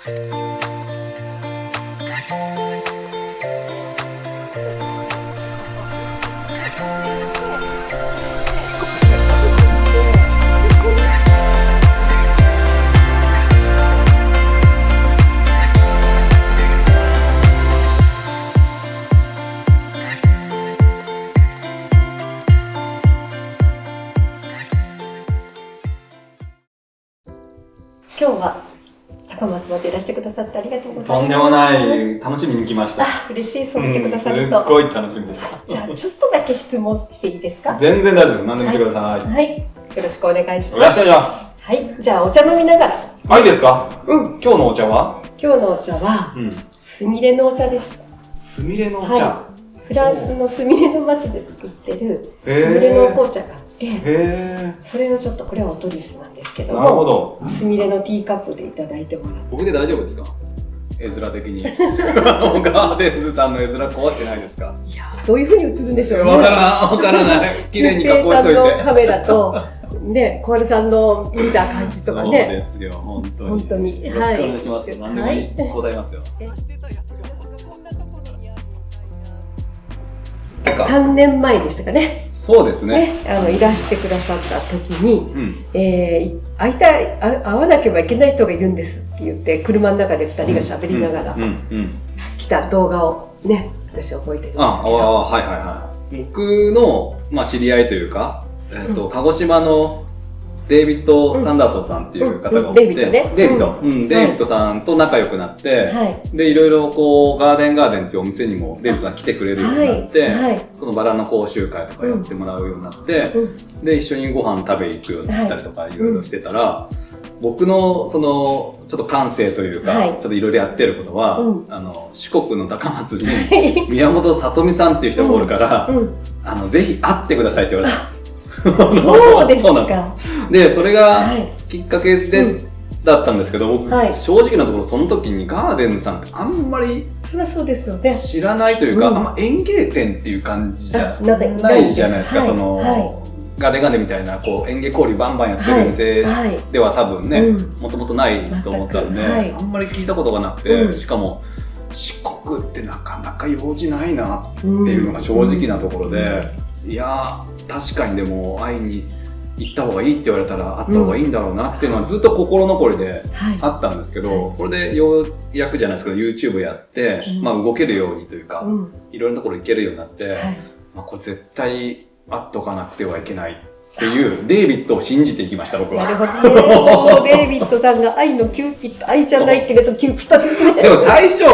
今日は高松までいらしてくださってありがとうございます。とんでもない、楽しみに来ました。嬉しい、そう言ってくださると。すっごい楽しみでした。じゃあちょっとだけ質問していいですか？全然大丈夫、何でもしてください。はい、よろしくお願いします。よろしくお願いします。はい、じゃあお茶飲みながら。いいですか？今日のお茶は？今日のお茶は、すみれのお茶です。すみれのお茶。フランスのすみれの町で作ってるすみれの紅茶があって、それをちょっとこれはおトリュフなんですけども、なるほど。すみれのティーカップでいただいてもらって。僕で大丈夫ですか？絵面的に。ガーデンズさんの絵面壊してないですか？いや、どういう風に映るんでしょうね。わからない。綺麗に加工しといて。さんのカメラとね、小春さんの見た感じとかね。そうですよ、本当に。本当に。よろしくお願いします。何でもいい。答えますよ。3年前でしたかね。そうですね。いらしてくださった時に、会わなければいけない人がいるんですって言って、車の中で2人が喋りながら来た動画をね、私は覚えてるんですけど。はいはいはい。僕の、知り合いというか、鹿児島のデイビッド・サンダーソンさんっていう方がおって、デイビッドさんと仲良くなって、で、いろいろこう、ガーデンっていうお店にもデイビッドさん来てくれるようになって、そのバラの講習会とかやってもらうようになって、で、一緒にご飯食べ行くようになったりとかいろいろしてたら、僕のそのちょっと感性というか、ちょっといろいろやってることは、四国の高松に宮本里美さんっていう人がおるから、ぜひ会ってくださいって言われた。そうですか。で、それがきっかけで、だったんですけど、僕、正直なところその時にガーデンさんってあんまり知らないというか、あんま園芸店っていう感じじゃないじゃないですか。そのガーデンみたいなこう園芸交流バンバンやってる店では多分ね、もともとないと思ったんで、あんまり聞いたことがなくて、しかも四国ってなかなか用事ないなっていうのが正直なところで、いやー確かにでも会いに行った方がいいって言われたら会った方がいいんだろうなっていうのはずっと心残りであったんですけど、これでようやくじゃないですけど YouTube やって、動けるようにというか、いろんなところ行けるようになって、これ絶対会っとかなくてはいけないっていうデイビッドを信じていきました、僕は。なるほど。デイビッドさんが愛のキューピッド、愛じゃないけれどキューピッドですね。でも最初、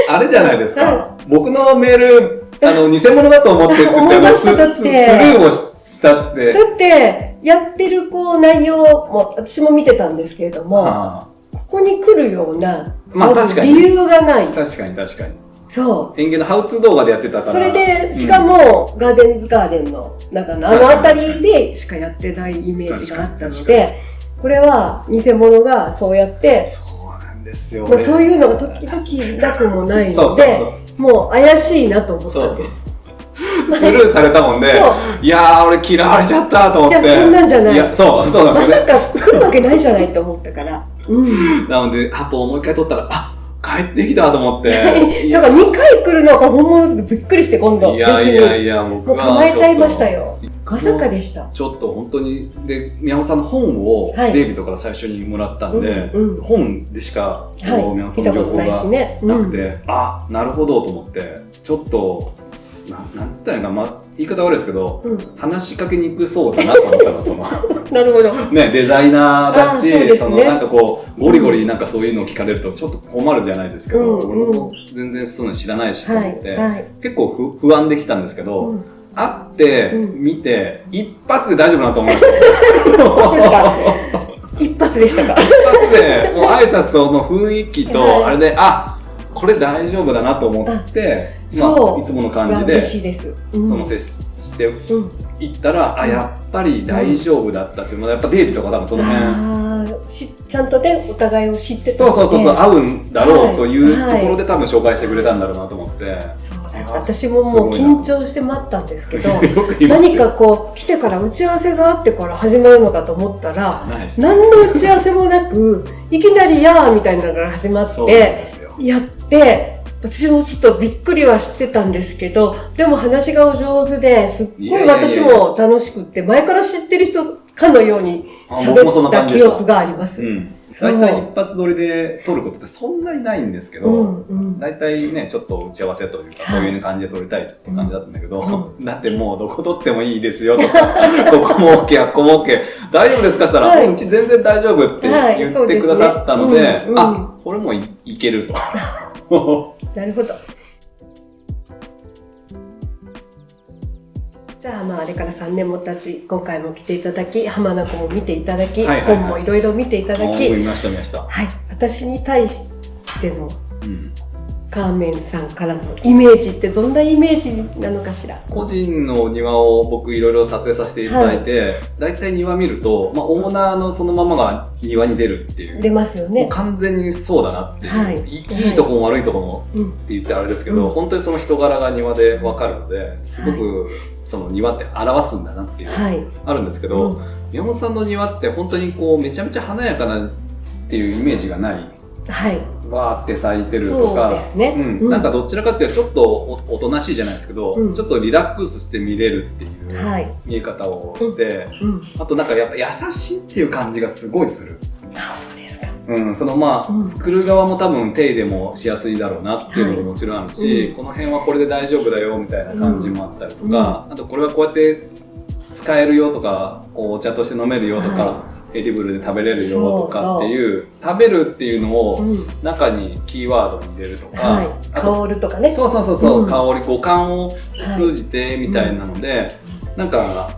あれじゃないですか。僕のメール、偽物だと思ってって言ってスルーをしたって。だって、やってる内容も、私も見てたんですけれども、ここに来るような、理由がない。確かに。そう。園芸のハウツー動画でやってたから。それで、しかも、ガーデンの中の辺りでしかやってないイメージがあったので、これは偽物がそうやって、そうなんですよ。そういうのが時々なくもないので、もう怪しいなと思ったんです。スルーされたもんで、いやー、俺嫌われちゃったと思って。いや、そんなんじゃない。いや、そうなんですね。まさか来るわけないじゃないと思ったから。なので、アポをもう一回取ったら、帰ってきたと思って。だから2回来るのが本物でびっくりして今度。いや、僕は。もう構えちゃいましたよ。まさかでした。ちょっと本当に、で、宮本さんの本をデイビッドから最初にもらったんで、本でしか宮本さんの情報がなくて、なるほどと思って、ちょっと、なんつったらいいのか、言い方悪いですけど、話しかけにくそうだなと思ったの、その。なるほど。ね、デザイナーだし、そのなんかこう、ゴリゴリなんかそういうのを聞かれるとちょっと困るじゃないですけど、俺も全然そういうの知らないしと思って、結構不安できたんですけど、会って見て一発で大丈夫だなと思いました。一発でしたか。一発でもう挨拶との雰囲気とあれで、これ大丈夫だなと思って、いつもの感じでその接していったら、やっぱり大丈夫だったっていうのは、やっぱデイビーとか多分その辺ちゃんとねお互いを知ってたので、そう合うんだろうというところで多分紹介してくれたんだろうなと思って。私ももう緊張して待ったんですけど何かこう来てから打ち合わせがあってから始まるのかと思ったら何の打ち合わせもなくいきなりやーみたいなのが始まってやって、私もちょっとびっくりはしてたんですけど、でも話がお上手ですっごい私も楽しくって前から知ってる人かのように喋った記憶があります。大体一発撮りで撮ることってそんなにないんですけど、大体ねちょっと打ち合わせというかこういう感じで撮りたいって感じだったんだけど、だってもうどこ撮ってもいいですよとかここも OK あっこも OK 大丈夫ですかって言ったら、うち全然大丈夫って言ってくださったので、これもいけると。なるほど。じゃあ、あれから3年も経ち、今回も来ていただき、浜名湖も見ていただき、本もいろいろ見ていただき、見ました。はい、私に対してのカーメンさんからのイメージってどんなイメージなのかしら。個人の庭を僕いろいろ撮影させていただいて、だいたい庭見ると、オーナーのそのままが庭に出るっていう。出ますよね。もう完全にそうだなっていう、いいとこも悪いとこもって言ってあれですけど、本当にその人柄が庭で分かるので、すごくその庭って表すんだなっていうあるんですけど、宮本さんの庭って本当にこうめちゃめちゃ華やかなっていうイメージがない。わーって咲いてるとか、なんかどちらかっていうとちょっとおとなしいじゃないですけど、ちょっとリラックスして見れるっていう見え方をして、あとなんかやっぱ優しいっていう感じがすごいする。そうですか。その作る側も多分手入れもしやすいだろうなっていうのももちろんあるし、この辺はこれで大丈夫だよみたいな感じもあったりとか、あとこれはこうやって使えるよとか、お茶として飲めるよとか、エディブルで食べれるよとかっていう、食べるっていうのを中にキーワードに入れるとか、香るとかね。そう、香り、五感を通じてみたいなので、なんか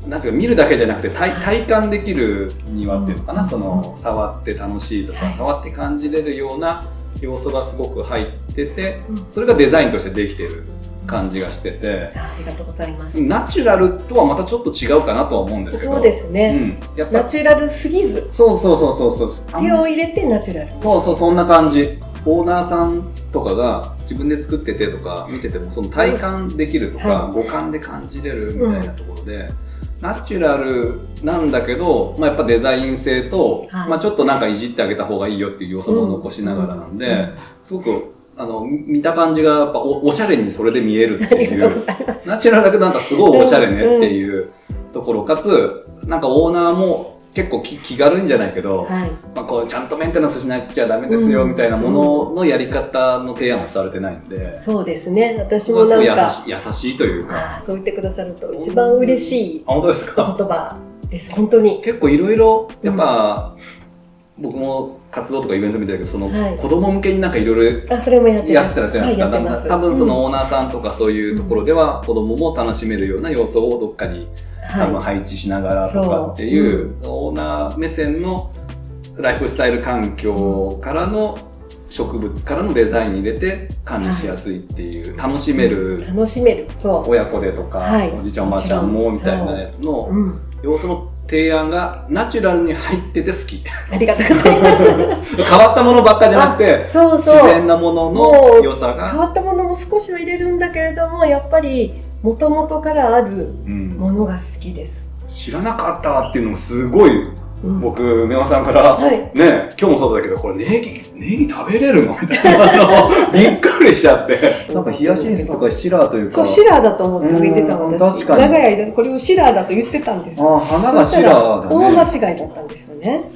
なんていうか見るだけじゃなくて体感できる庭っていうのかな、その触って楽しいとか、触って感じれるような要素がすごく入ってて、それがデザインとしてできてる感じがしてて、ありがとうございます。ナチュラルとはまたちょっと違うかなとは思うんですけど。そうですね。ナチュラルすぎず。そう。手を入れてナチュラル。そんな感じ。オーナーさんとかが自分で作っててとか見ててもその体感できるとか、五感で感じれるみたいなところで、ナチュラルなんだけど、やっぱデザイン性と、ちょっとなんかいじってあげた方がいいよっていう要素も残しながらなんで、すごく見た感じがやっぱ おしゃれにそれで見えるっていう、ナチュラルだけどなんかすごいおしゃれねっていうところ、かつなんかオーナーも結構気軽いんじゃないけど、こうちゃんとメンテナンスしなきゃダメですよみたいなもののやり方の提案もされてないんで、そうですね。私もなんか優しいというか、そう言ってくださると一番嬉しい言葉です。本当に結構いろいろやっぱ、僕も活動とかイベント見てるけど、その子供向けになんかいろいろやってたりするじゃないですか。多分そのオーナーさんとかそういうところでは子供も楽しめるような要素をどっかに多分配置しながらとかっていう、オーナー目線のライフスタイル環境からの植物からのデザインに入れて管理しやすいっていう、楽しめる親子でとか、おじいちゃんおばあちゃんもみたいなやつの要素の提案がナチュラルに入ってて好き。ありがとうございます。変わったものばっかじゃなくて、自然なものの良さが。変わったものも少しは入れるんだけれども、やっぱり元々からあるものが好きです。知らなかったっていうのもすごい。僕、宮本さんから、ね、今日もそうだけど、これネギ食べれるのみたいなびっくりしちゃって。なんかヒヤシンスとかシラーというか。そう、シラーだと思って植えてた私。長い間これをシラーだと言ってたんですよ。花がシラーだね。大間違いだったんですよね。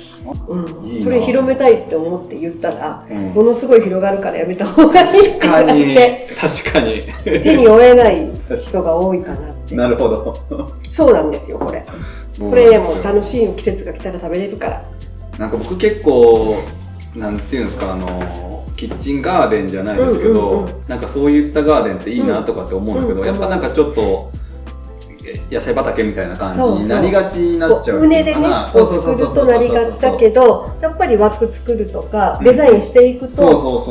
これ広めたいって思って言ったら、ものすごい広がるからやめた方がいいって言われて。確かに。手に負えない人が多いかなって。なるほど。そうなんですよ、これ。これもう楽しい季節が来たら食べれるから。なんか僕結構なんていうんですか、キッチンガーデンじゃないですけど、なんかそういったガーデンっていいなとかって思うんだけど、やっぱなんかちょっと野菜畑みたいな感じになりがちになっちゃう。畝でね作るとなりがちだけど、やっぱり枠作るとかデザインしていくと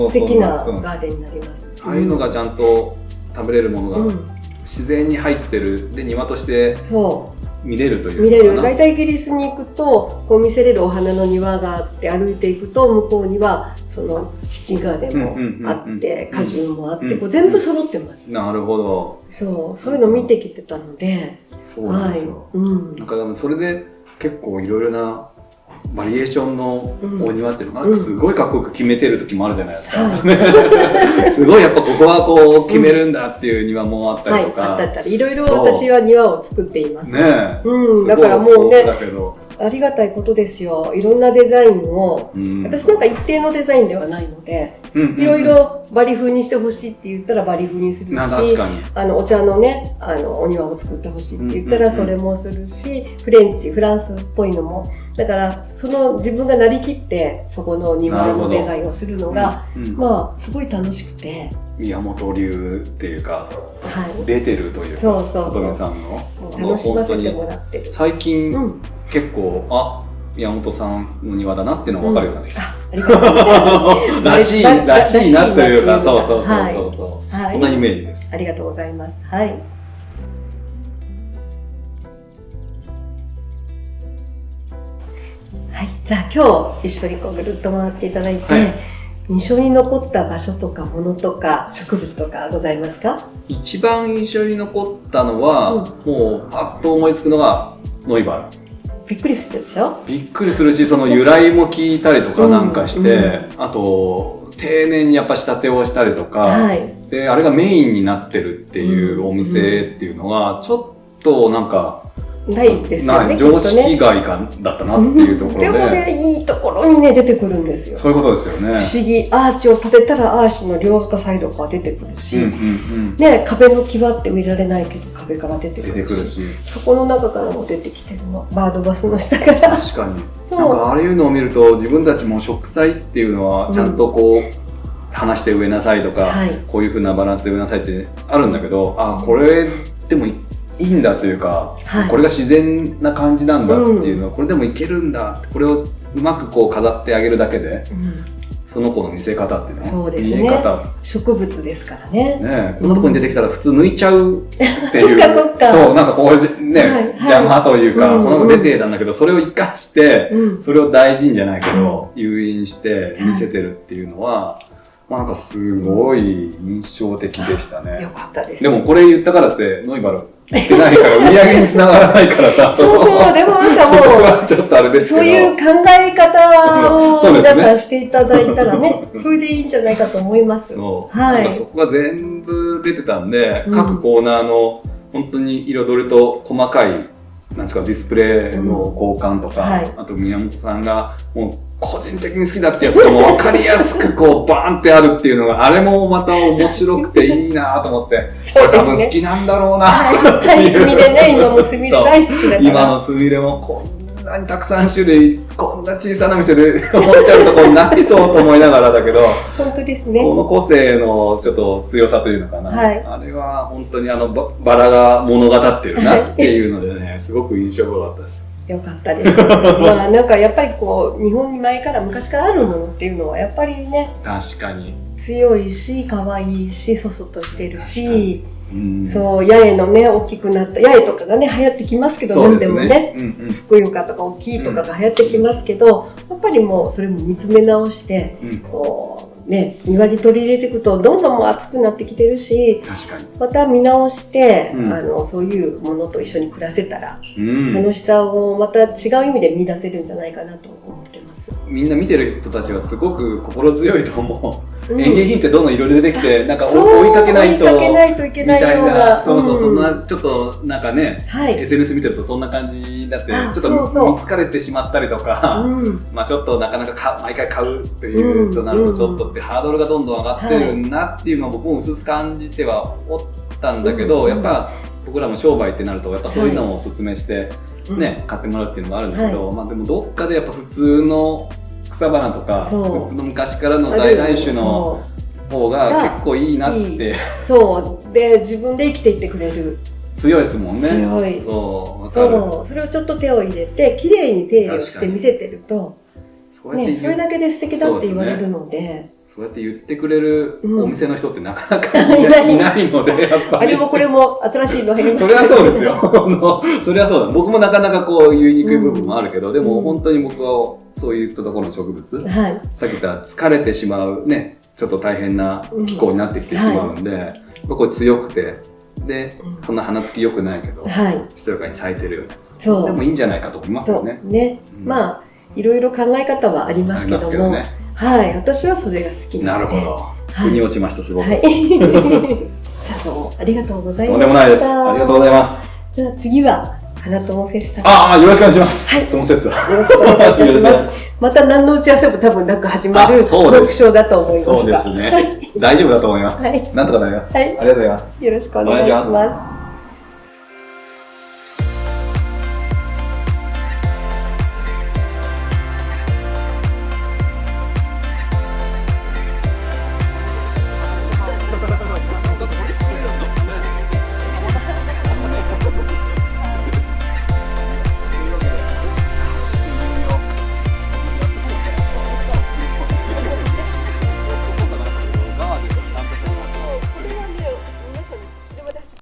素敵なガーデンになります。ああいうのがちゃんと食べれるものが自然に入ってる、で庭として見れるというか、見れる。大体イギリスに行くとこう見せれるお花の庭があって、歩いていくと向こうにはそのキッチンガーデンもあって果樹もあって、こう全部揃ってます。なるほど。そういうの見てきてたので、そうなんですよ。なんかそれで結構いろいろなバリエーションのお庭っていうのがすごいかっこよく決めてる時もあるじゃないですか。すごいやっぱここはこう決めるんだっていう庭もあったりとか、あったりいろいろ私は庭を作っています。ね、だからもうね、ありがたいことですよ。いろんなデザインを、私なんか一定のデザインではないので、いろいろバリ風にしてほしいって言ったらバリ風にするし、お茶のねお庭を作ってほしいって言ったらそれもするし、フランスっぽいのも、だからその自分がなりきってそこの庭のデザインをするのがまあすごい楽しくて、宮本流っていうか、出てるというか、里見さんの楽しませてもらってる。最近結構宮本さんの庭だなっていうのが分かるようになってきた。ありがとうございます。らしいなというか、そうそんなイメージです。ありがとうございます。はい。じゃあ今日一緒にこうぐるっと回っていただいて、印象に残った場所とか物とか植物とかございますか？一番印象に残ったのは、もうパッと思いつくのがノイバル。びっくりするでしょ？びっくりするし、その由来も聞いたりとかなんかして、あと丁寧にやっぱ仕立てをしたりとか、であれがメインになってるっていうお店っていうのはちょっとなんかないですよね。常識外だったなっていうところで、でもね、いいところにね出てくるんですよ。そういうことですよね。不思議、アーチを立てたらアーチの両サイドから出てくるし、ね、壁の際って植えられないけど壁から出てくるし、そこの中からも出てきてるの、バードバスの下から。確かに。なんかああいうのを見ると自分たちも植栽っていうのはちゃんとこう離して植えなさいとか、こういう風なバランスで植えなさいってあるんだけど、これでもいいんだというか、これが自然な感じなんだっていうのは、これでもいけるんだって、これをうまくこう飾ってあげるだけで、その子の見せ方っていうのは、見え方、植物ですからね。こんなところに出てきたら普通抜いちゃうっていう、そうなんかこうね、邪魔というか、この子出てたんだけど、それを生かして、それを大事にじゃないけど誘引して見せてるっていうのは、なんかすごい印象的でしたね。よかったです。でもこれ言ったからってノイバル売ってないから売り上げにつながらないからさ。でもなんかもうちょっとあれですけど、そういう考え方を皆さんしていただいたらね、それでいいんじゃないかと思います。そこが全部出てたんで、各コーナーの本当に彩りと細かいなんですか、ディスプレイの交換とか、あと宮本さんがもう個人的に好きだってやつがもう分かりやすくこうバーンってあるっていうのが、あれもまた面白くていいなと思って、これ多分好きなんだろうなっていう。スミレね、今もスミレ大好きだから。今のスミレもこんなにたくさん種類、こんな小さな店で置いてあるところないぞと思いながらだけど、本当ですね。この個性のちょっと強さというのかな、あれは本当にバラが物語ってるなっていうのでね、すごく印象が良かったです。よかったです。まあなんかやっぱりこう日本に前から昔からあるものっていうのはやっぱりね、確かに強いし可愛いしそそとしてるし、そう八重のね大きくなった八重とかがね流行ってきますけど、何でもね、ふくよかとか大きいとかが流行ってきますけど、やっぱりもうそれも見つめ直して、こうね、庭に取り入れていくとどんどんもう暑くなってきてるし、また見直して、そういうものと一緒に暮らせたら、楽しさをまた違う意味で見出せるんじゃないかなと思ってます。みんな見てる人たちはすごく心強いと思う。園芸品ってどんどんいろいろ出てきて、なんか追いかけないといけないような、そんなちょっとなんかね、SNS 見てるとそんな感じになって、ちょっと見つかれてしまったりとか、まあちょっとなかなか毎回買うっていうとなるとちょっとってハードルがどんどん上がってるなっていうのを僕も薄々感じてはおったんだけど、やっぱ僕らも商売ってなるとやっぱそういうのをお勧めしてね、買ってもらうっていうのもあるんだけど、まあでもどっかでやっぱ普通の草花とか普通の昔からの在来種の方が結構いいなって。そうで自分で生きていってくれる。強いですもんね。強い。そう、それをちょっと手を入れて綺麗に手入れをして見せてると、ね、それだけで素敵だって言われるので。そうやって言ってくれるお店の人ってなかなかいないので、やっぱり。あれもこれも新しいの入りました。それはそうですよ。それはそうだ。僕もなかなかこう言いにくい部分もあるけど、でも本当に僕はそういったところの植物、さっき言った疲れてしまうね、ちょっと大変な気候になってきてしまうんで、これ強くて、で、そんな花つき良くないけど、しとやかに咲いてるようなやつ。でもいいんじゃないかと思いますよね。まあ、いろいろ考え方はありますけども、はい、私はそれが好きなので。なるほど。腑に落ちました、すごく。じゃあ、どうもありがとうございました。とんでもないです。ありがとうございます。じゃあ次は、花友フェスタ。よろしくお願いします。はい。その説は。よろしくお願いいたします。また何の打ち合わせも多分なく始まるトークショーだと思います。そうですね。大丈夫だと思います。はい。なんとかなります。はい。ありがとうございます。よろしくお願いします。